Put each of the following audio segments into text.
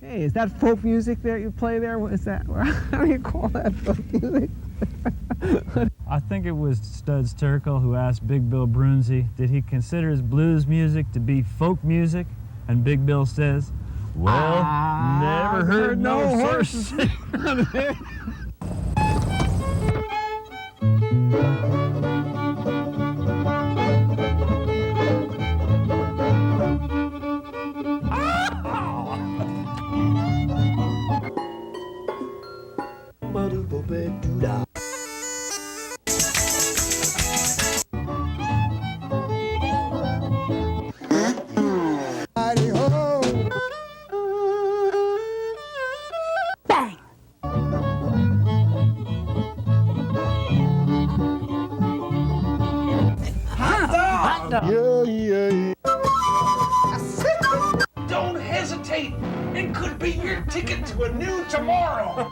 Hey, is that folk music there you play there? What is that? How do you call that folk music? I think it was Studs Terkel who asked Big Bill Brunzi, did he consider his blues music to be folk music? And Big Bill says, well, never heard no horse. Don't hesitate. It could be your ticket to a new tomorrow.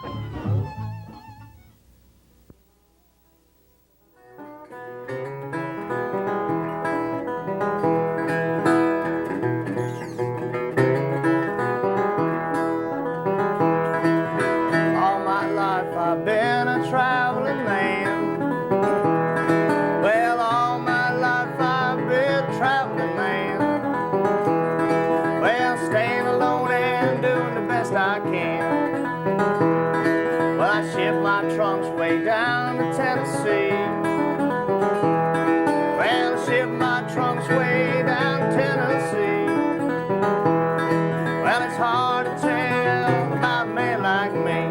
All my life I've been a traveling man. Well, all my life I've been a traveling man. Well, staying alone and doing the best I can. Well, I shipped my trunks way down to Tennessee. Well, I shipped my trunks way down to Tennessee. Well, it's hard to tell about a man like me.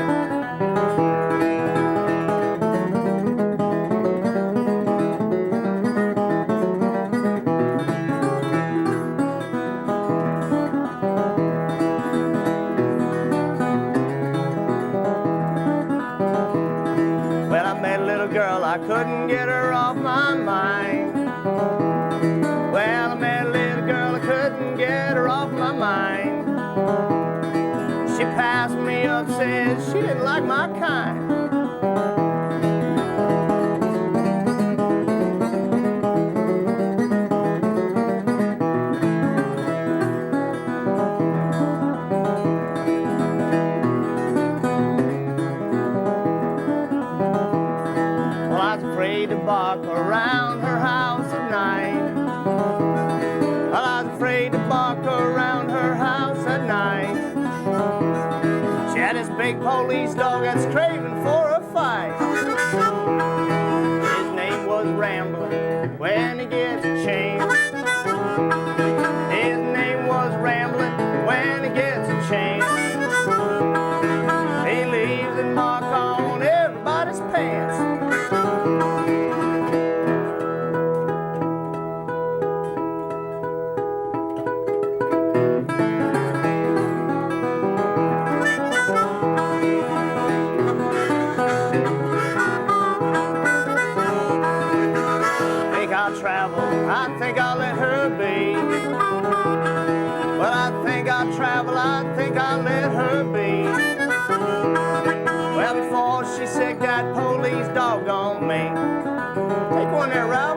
Well, I met a little girl, I couldn't get her off my mind. Well, I met a little girl, I couldn't get her off my mind. She passed me up, said she didn't like my kind. Well, I was afraid to bark around her house at night. Well, I was afraid to bark around her house at night. She had this big police dog that's craving for a fight. His name was Ramblin when he gets a chance. His name was Ramblin when he gets a chance. He leaves a mark on everybody's pants. I think I'll let her be. Well, I think I'll travel, I think I'll let her be. Well, before she sick that police dog on me. Take one there, Ralph.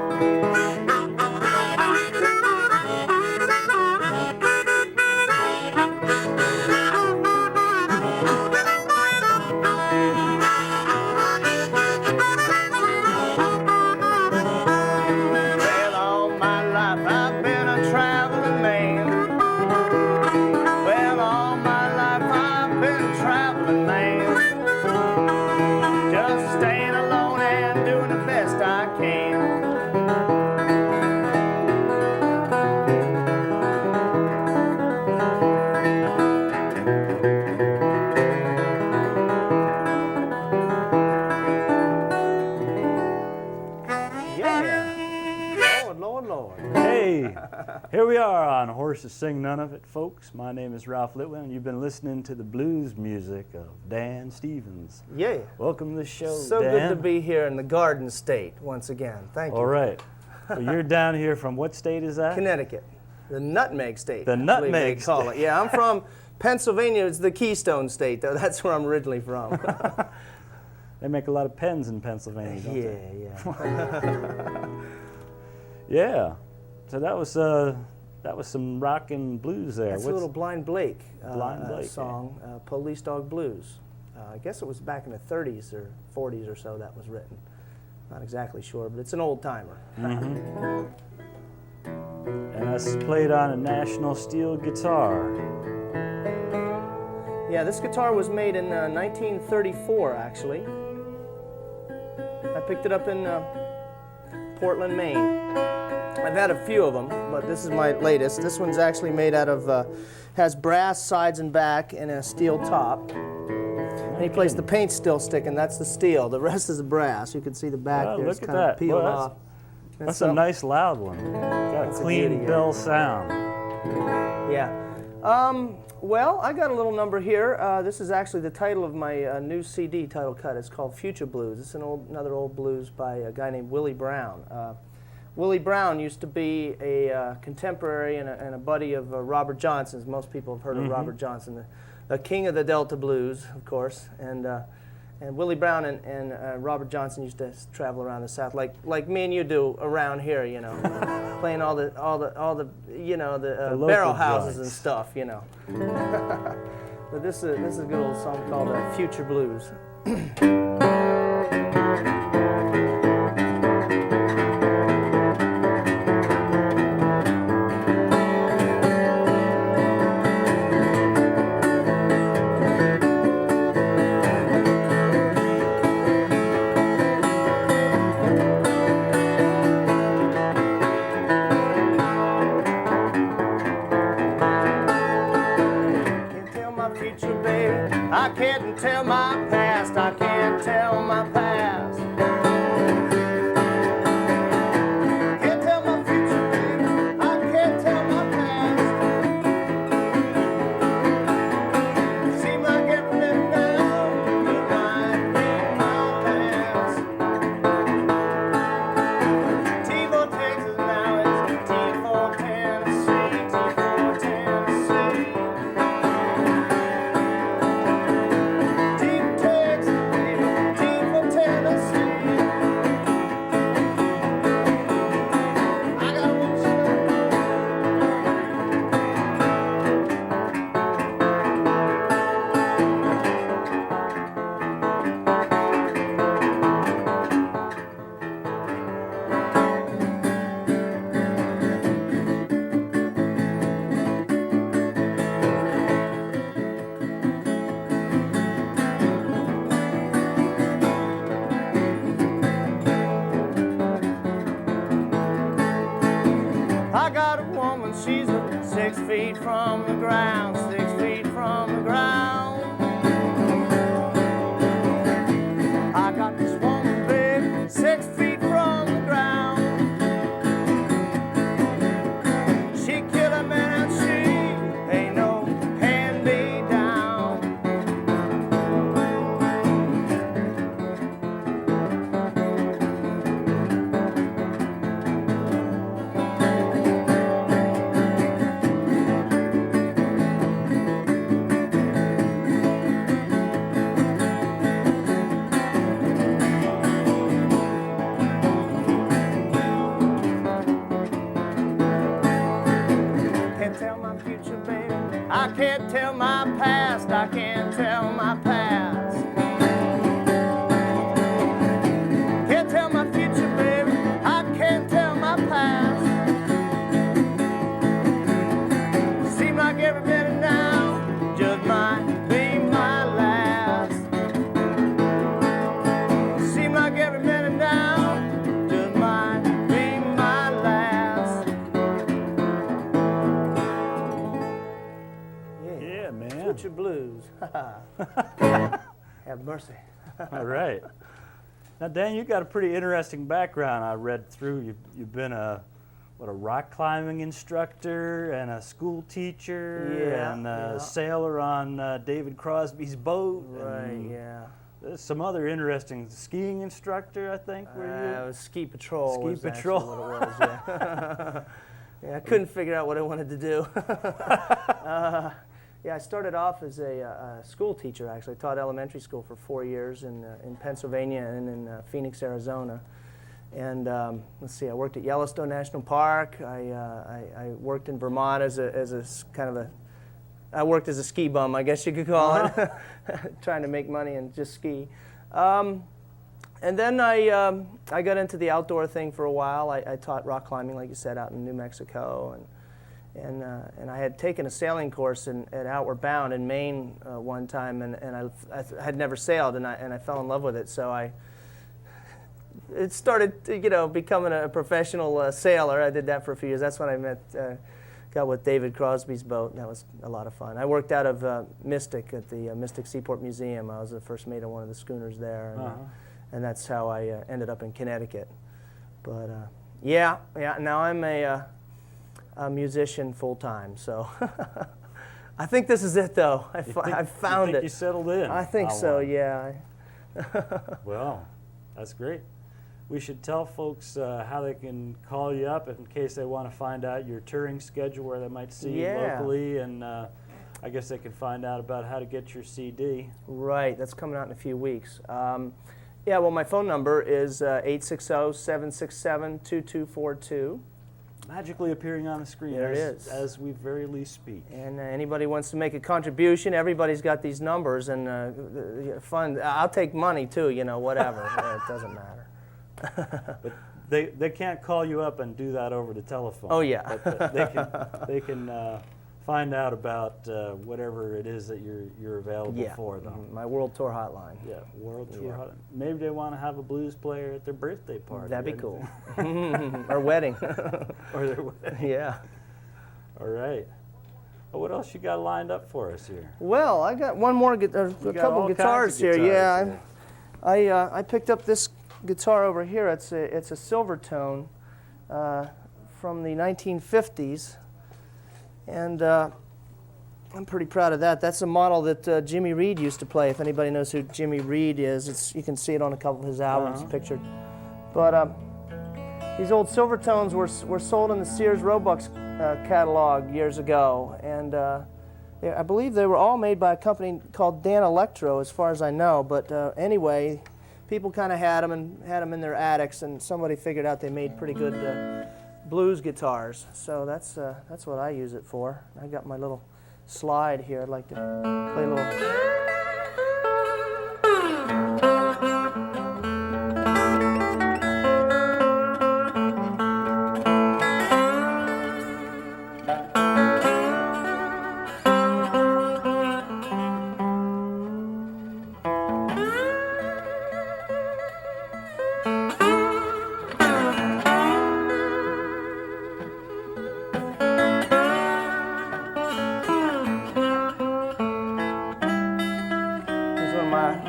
Here we are on Horses Sing None of It, folks. My name is Ralph Litwin, and you've been listening to the blues music of Dan Stevens. Yeah. Welcome to the show, so Dan. Good to be here in the Garden State once again. Thank you. All right. Well, you're down here from what state is that? Connecticut. The Nutmeg State. The Nutmeg State. Call it. Yeah, I'm from Pennsylvania. It's the Keystone State, though. That's where I'm originally from. They make a lot of pens in Pennsylvania, don't they? Yeah. Yeah. So that was That was some rock and blues there. That's a little Blind Blake, Blind Blake song, Police Dog Blues. I guess it was back in the 30s or 40s or so that was written. Not exactly sure, but it's an old timer. And that's played on a National Steel guitar. Yeah, this guitar was made in 1934, actually. I picked it up in Portland, Maine. I've had a few of them, but this is my latest. This one's actually made out of, has brass sides and back and a steel top. And he plays the paint still sticking, that's the steel. The rest is the brass. You can see the back there, it's kind of peeled off. That's a nice loud one. Got a clean bell sound. Yeah. Well, I got a little number here. This is actually the title of my new CD title cut. It's called Future Blues. It's another old blues by a guy named Willie Brown. Willie Brown used to be a contemporary and a buddy of Robert Johnson's. Most people have heard of Robert Johnson, the king of the Delta blues, of course. And Willie Brown and Robert Johnson used to travel around the South, like me and you do around here, you know, playing all the you know the barrel houses and stuff, you know. But this is a good old song called Future Blues. I can't tell my past, I can't tell my past. Can't tell my future, baby, I can't tell my past. Seems like every minute now, it might be my last. T4 Texas now, it's T4 Tennessee, T4 Tennessee. I got a woman, she's 6 feet from the ground, 6 feet from the ground. I got this woman, baby, 6 feet from the ground. She kill a man and she ain't no hand-me-down. I can't tell my past, I can't tell my past. Can't tell my future, baby, I can't tell my past. Seems like every minute now just might be my last. Seems like every minute now just might be my last. Yeah, man. Future Blues. Have mercy. All right. Now, Dan, you got a pretty interesting background. I read through. You've been a rock climbing instructor and a school teacher and a sailor on David Crosby's boat. Right. Yeah. There's some other interesting skiing instructor, I think. It was ski patrol. Ski was patrol. What it was, yeah. Yeah, I couldn't figure out what I wanted to do. Yeah, I started off as a school teacher, actually. I taught elementary school for 4 years in Pennsylvania and in Phoenix, Arizona. And let's see, I worked at Yellowstone National Park. I worked in Vermont as a kind of a, I worked as a ski bum, I guess you could call it, trying to make money and just ski. And then I got into the outdoor thing for a while. I taught rock climbing, like you said, out in New Mexico, and I had taken a sailing course at Outward Bound in Maine one time, and I had never sailed, and I fell in love with it. So it started, you know, becoming a professional sailor. I did that for a few years. That's when I got with David Crosby's boat, and that was a lot of fun. I worked out of Mystic at the Mystic Seaport Museum. I was the first mate on one of the schooners there, and that's how I ended up in Connecticut. But yeah. Now I'm a musician full time. So I think this is it, though. I found it. You settled in. I think so. Yeah. Well, that's great. We should tell folks how they can call you up in case they want to find out your touring schedule, where they might see you locally, and I guess they can find out about how to get your CD. Right, that's coming out in a few weeks. Yeah, well, my phone number is 860-767-2242. Magically appearing on the screen. There it is. As we very least speak. And anybody wants to make a contribution, everybody's got these numbers, and fun. I'll take money too, you know, whatever. It doesn't matter. But they can't call you up and do that over the telephone. Oh yeah. But they can find out about whatever it is that you're available for them. My World Tour hotline. Yeah, World Tour hotline. Maybe they want to have a blues player at their birthday party. That'd be cool. Or wedding. Or their wedding. Yeah. All right. Well, what else you got lined up for us here? Well, I got one more, a couple guitars here. Yeah, I picked up this guitar over here. It's a Silvertone from the 1950s, and I'm pretty proud of that. That's a model that Jimmy Reed used to play. If anybody knows who Jimmy Reed is, you can see it on a couple of his albums pictured. But these old Silvertones were sold in the Sears Roebuck catalog years ago, and I believe they were all made by a company called Dan Electro, as far as I know. But anyway, people kind of had them in their attics, and somebody figured out they made pretty good blues guitars. So that's what I use it for. I got my little slide here. I'd like to play a little.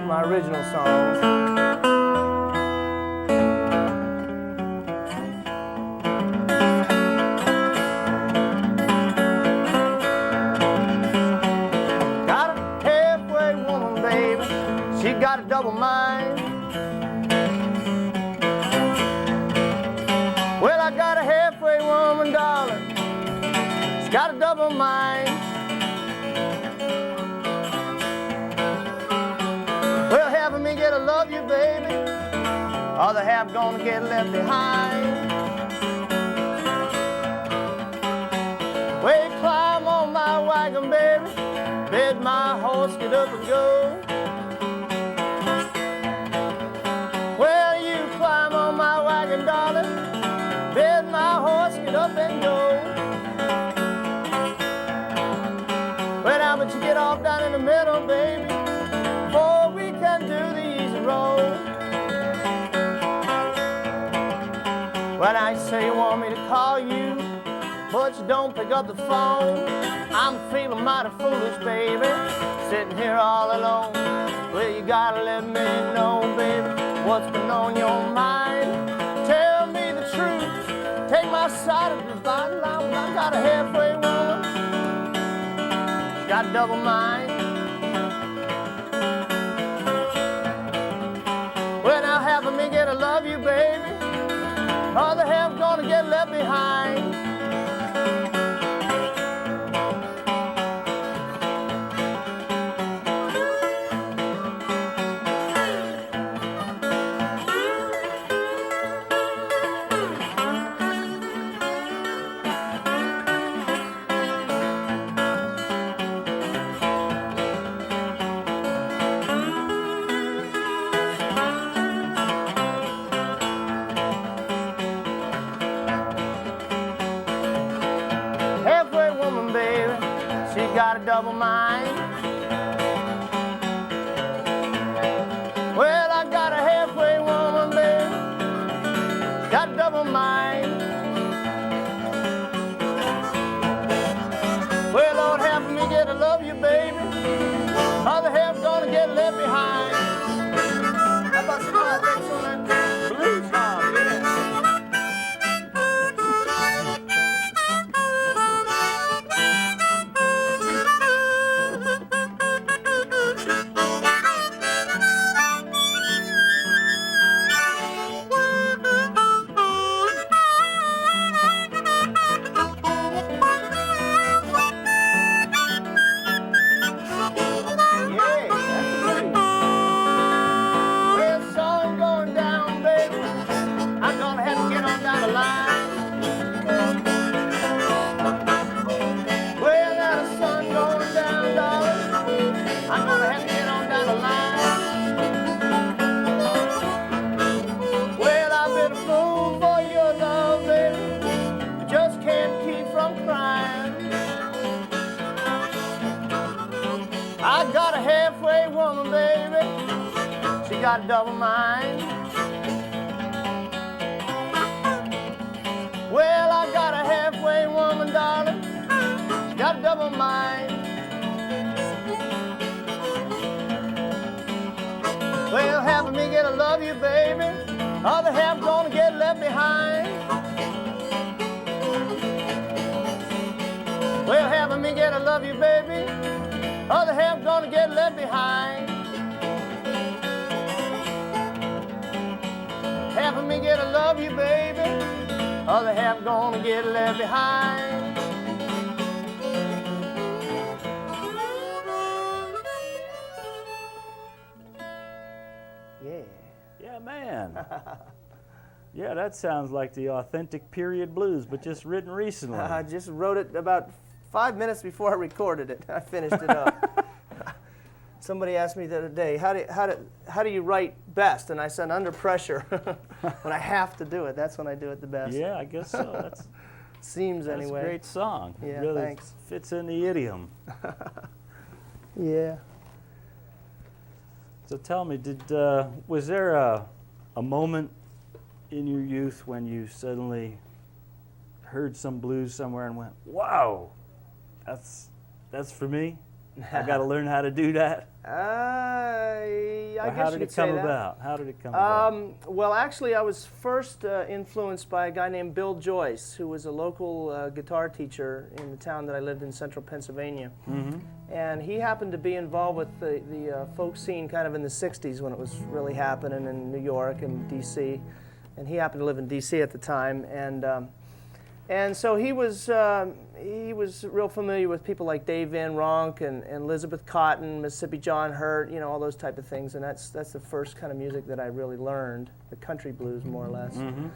My original songs. Got a halfway woman, baby. She got a double mind. Well, I got a halfway woman, darling. She's got a double mind. Get a love you, baby, or the half gonna get left behind. Well, you climb on my wagon, baby, bid my horse get up and go. Well, you climb on my wagon, darling, bid my horse get up and go. Well, now, but you get off down in the middle, baby, before we can do the road. When I say you want me to call you, but you don't pick up the phone, I'm feeling mighty foolish, baby, sitting here all alone. Well, you gotta let me know, baby, what's been on your mind. Tell me the truth, take my side of the dividing line. I got a halfway woman, she got a double mind. Well, now half of me gonna love you, baby, other half gonna get left behind. halfway woman, baby. She got a double mind. Well, I got a halfway woman, baby. Got a double mind. Well, Lord, half of me get to love you, baby. Other half gonna get left behind. How about some hot licks on that blues hop? I got a halfway woman, baby. She got a double mind. Well, I got a halfway woman, darling. She got a double mind. Well, half of me get to love you, baby. Other half gonna get left behind. Well, half of me get to love you, baby. Other half gonna get left behind. Half of me get to love you, baby. Other half gonna get left behind. Yeah. Yeah, man. Yeah, that sounds like the authentic period blues, but just written recently. I just wrote it about 5 minutes before I recorded it. I finished it up. Somebody asked me the other day, how do you write best? And I said, under pressure. When I have to do it, that's when I do it the best. Yeah, I guess so. That's seems that's anyway. a great song. Yeah, It really thanks. fits in the idiom. Yeah. So tell me, was there a moment in your youth when you suddenly heard some blues somewhere and went, wow, that's for me? I got to learn how to do that? I Or guess how you did could it say come that. about? How did it come about? Well, actually, I was first influenced by a guy named Bill Joyce, who was a local guitar teacher in the town that I lived in, central Pennsylvania. Mm-hmm. And he happened to be involved with the folk scene kind of in the 60s when it was really happening in New York and D.C. And he happened to live in D.C. at the time. And so he was real familiar with people like Dave Van Ronk and Elizabeth Cotton, Mississippi John Hurt, you know, all those type of things. And that's the first kind of music that I really learned, the country blues more or less. Mm-hmm.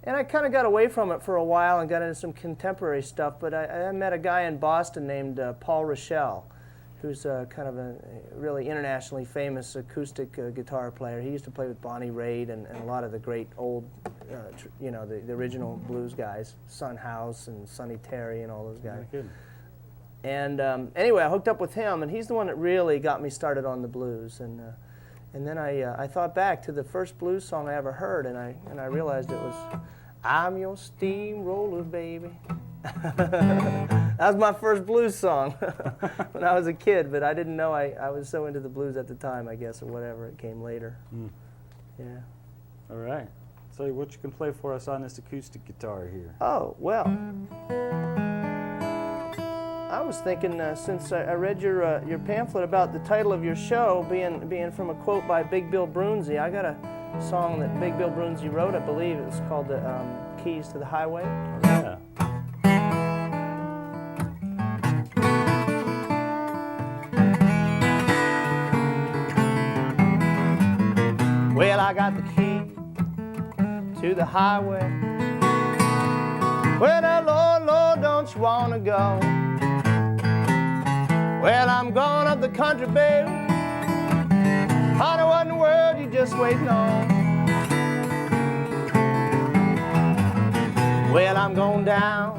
And I kind of got away from it for a while and got into some contemporary stuff. But I met a guy in Boston named Paul Rochelle, who's kind of a really internationally famous acoustic guitar player. He used to play with Bonnie Raitt and a lot of the great old, you know, the original blues guys, Son House and Sonny Terry and all those guys. And anyway, I hooked up with him, and he's the one that really got me started on the blues. And then I thought back to the first blues song I ever heard, and I realized it was, "I'm your steamroller, baby." That was my first blues song when I was a kid, but I didn't know I was so into the blues at the time, I guess, or whatever. It came later. Mm. Yeah. All right. So what you can play for us on this acoustic guitar here? Oh, well. I was thinking, since I read your pamphlet about the title of your show being from a quote by Big Bill Broonzy, I got a song that Big Bill Broonzy wrote, I believe. It's called the Keys to the Highway. Yeah. Well, I got the key to the highway. Well, now, Lord, Lord, don't you want to go? Well, I'm going up the country, baby. Honey, what in the world you just waiting on? Well, I'm going down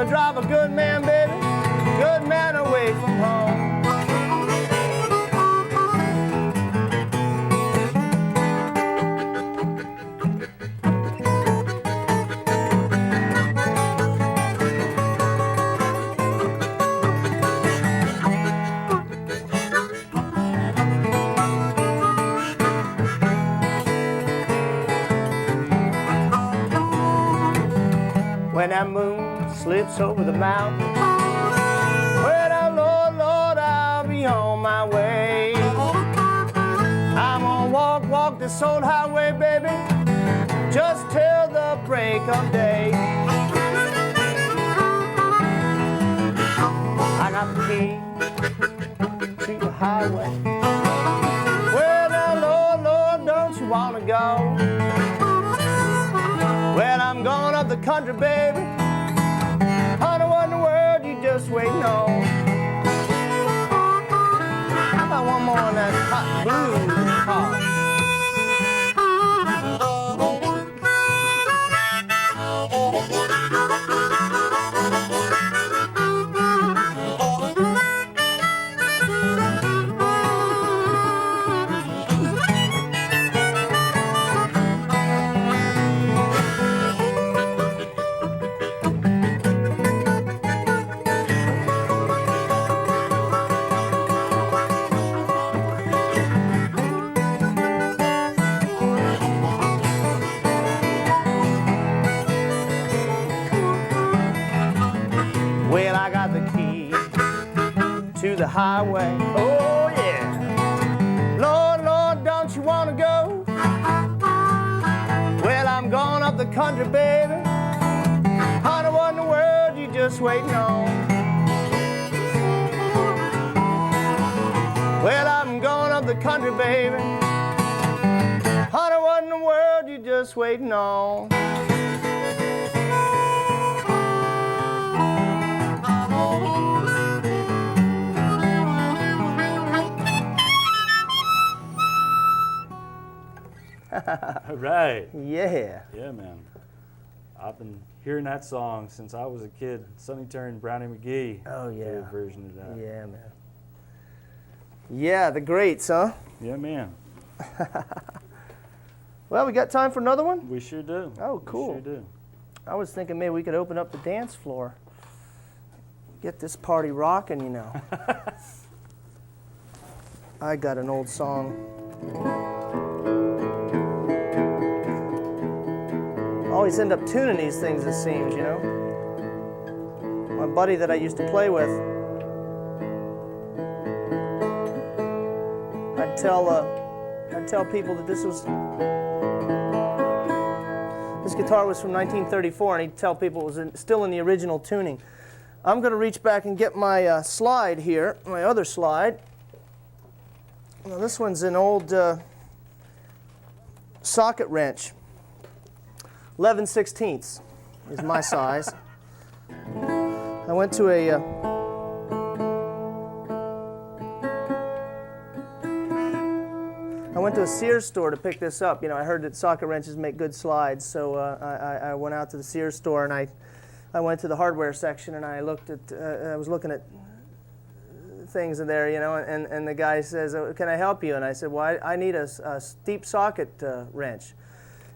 gonna drive a good man, baby, good man away from home. When that moon slips over the mountain, well, now, Lord, Lord, I'll be on my way. I'm gonna walk this old highway, baby, just till the break of day. I got the key to the highway. Well, now, Lord, Lord, don't you wanna go? Well, I'm going up the country, baby. Honey, what in the world you just waiting on? How about one more on that hot blues part? Well, I got the key to the highway. Oh, yeah. Lord, Lord, don't you want to go? Well, I'm going up the country, baby. Honey, what in the world you just waiting on? Well, I'm going up the country, baby. Honey, what in the world you just waiting on? Right. Yeah. Yeah, man. I've been hearing that song since I was a kid. Sonny Terry and Brownie McGee. Oh, yeah. Did a version of that. Yeah, man. Yeah, the greats, huh? Yeah, man. Well, we got time for another one? We sure do. Oh, cool. We sure do. I was thinking maybe we could open up the dance floor. Get this party rocking, you know. I got an old song. Always end up tuning these things, it seems, you know. My buddy that I used to play with, I'd tell people that this guitar was from 1934, and he'd tell people it was still in the original tuning. I'm going to reach back and get my slide here, my other slide. Now, this one's an old socket wrench. 11/16 is my size. I went to a Sears store to pick this up. You know, I heard that socket wrenches make good slides, so I went out to the Sears store and I went to the hardware section and I looked at I was looking at things in there, you know, and the guy says, "Oh, can I help you?" And I said, "Well, I need a deep socket wrench."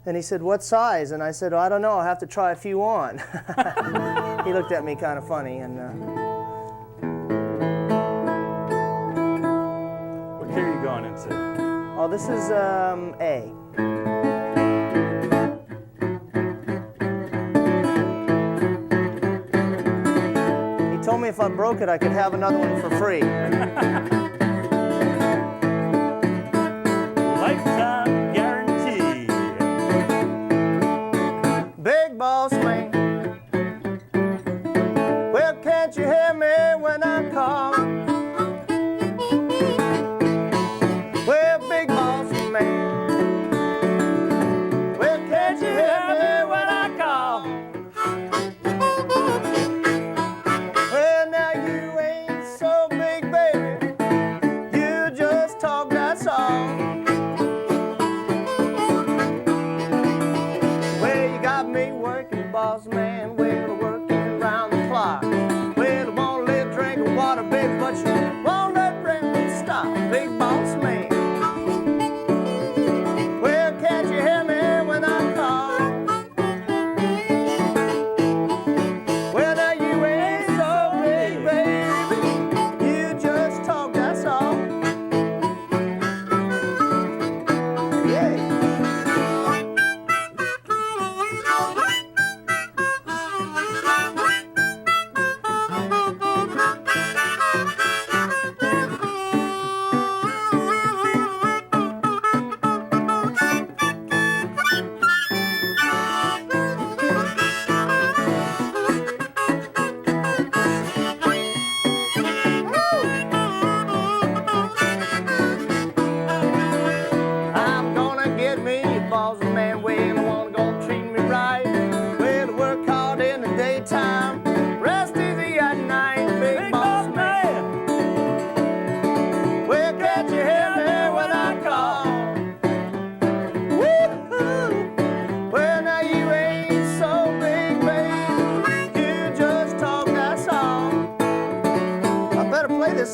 And he said, "What size?" And I said, "Oh, I don't know. I'll have to try a few on." He looked at me kind of funny. And What key are you going into? oh, this is A. He told me if I broke it, I could have another one for free. Lifetime guarantee. Big boss man, well, can't you hear me when I call? Well, big boss man, well, can't you hear me when I call? Well, now you ain't so big, baby, you just talk, that's all. Well, you got me working, boss man, well, working around the clock.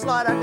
slide, I